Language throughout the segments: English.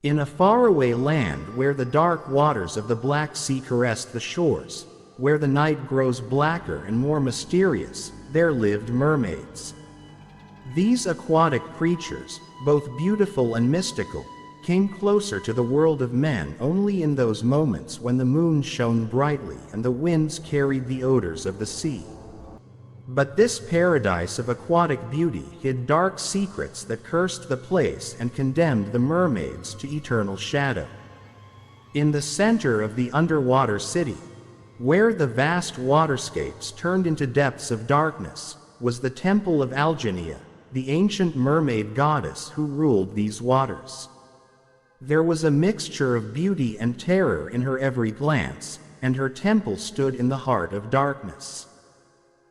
In a faraway land where the dark waters of the Black Sea caress the shores, where the night grows blacker and more mysterious, there lived mermaids. These aquatic creatures, both beautiful and mystical, came closer to the world of men only in those moments when the moon shone brightly and the winds carried the odors of the sea. But this paradise of aquatic beauty hid dark secrets that cursed the place and condemned the mermaids to eternal shadow. In the center of the underwater city, where the vast waterscapes turned into depths of darkness, was the temple of Algenia, the ancient mermaid goddess who ruled these waters. There was a mixture of beauty and terror in her every glance, and her temple stood in the heart of darkness.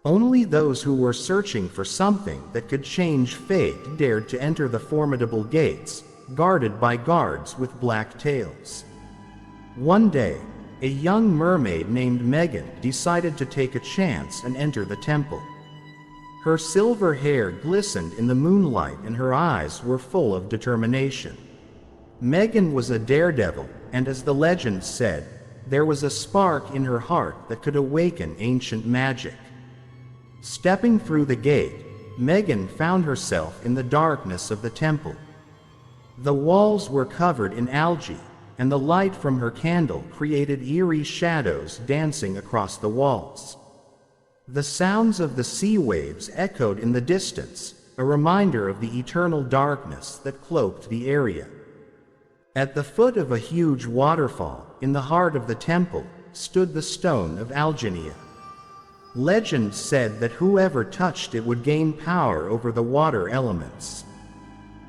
Only those who were searching for something that could change fate dared to enter the formidable gates, guarded by guards with black tails. One day, a young mermaid named Megan decided to take a chance and enter the temple. Her silver hair glistened in the moonlight and her eyes were full of determination. Megan was a daredevil, and as the legend said, there was a spark in her heart that could awaken ancient magic. Stepping through the gate, Megan found herself in the darkness of the temple. The walls were covered in algae, and the light from her candle created eerie shadows dancing across the walls. The sounds of the sea waves echoed in the distance, a reminder of the eternal darkness that cloaked the area. At the foot of a huge waterfall, in the heart of the temple, stood the stone of Algenia. Legend said that whoever touched it would gain power over the water elements.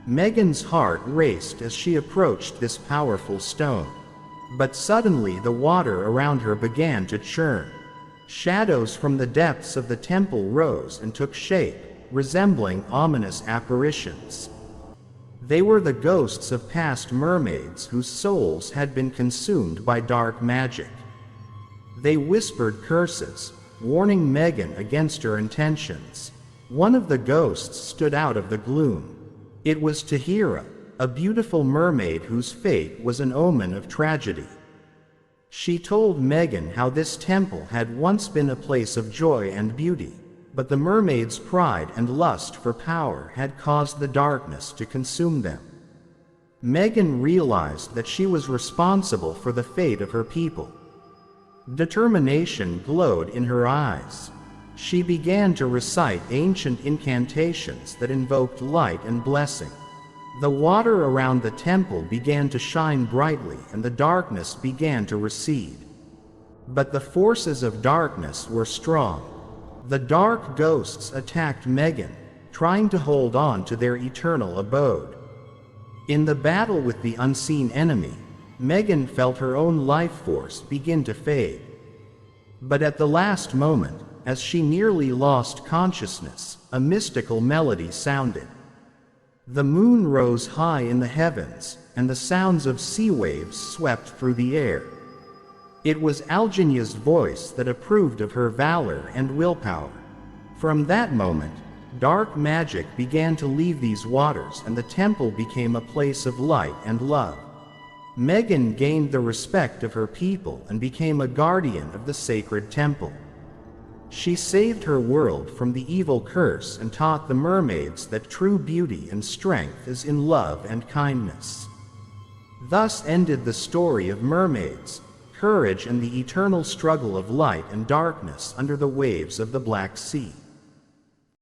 Megan's heart raced as she approached this powerful stone. But suddenly the water around her began to churn. Shadows from the depths of the temple rose and took shape, resembling ominous apparitions. They were the ghosts of past mermaids whose souls had been consumed by dark magic. They whispered curses, warning Megan against her intentions. One of the ghosts stood out of the gloom. It was Tahira, a beautiful mermaid whose fate was an omen of tragedy. She told Megan how this temple had once been a place of joy and beauty, but the mermaids' pride and lust for power had caused the darkness to consume them. Megan realized that she was responsible for the fate of her people. Determination glowed in her eyes. She began to recite ancient incantations that invoked light and blessing. The water around the temple began to shine brightly and the darkness began to recede. But the forces of darkness were strong. The dark ghosts attacked Megan, trying to hold on to their eternal abode. In the battle with the unseen enemy, Megan felt her own life force begin to fade. But at the last moment, as she nearly lost consciousness, a mystical melody sounded. The moon rose high in the heavens, and the sounds of sea waves swept through the air. It was Algenia's voice that approved of her valor and willpower. From that moment, dark magic began to leave these waters and the temple became a place of light and love. Megan gained the respect of her people and became a guardian of the sacred temple. She saved her world from the evil curse and taught the mermaids that true beauty and strength is in love and kindness. Thus ended the story of mermaids, courage and the eternal struggle of light and darkness under the waves of the Black Sea.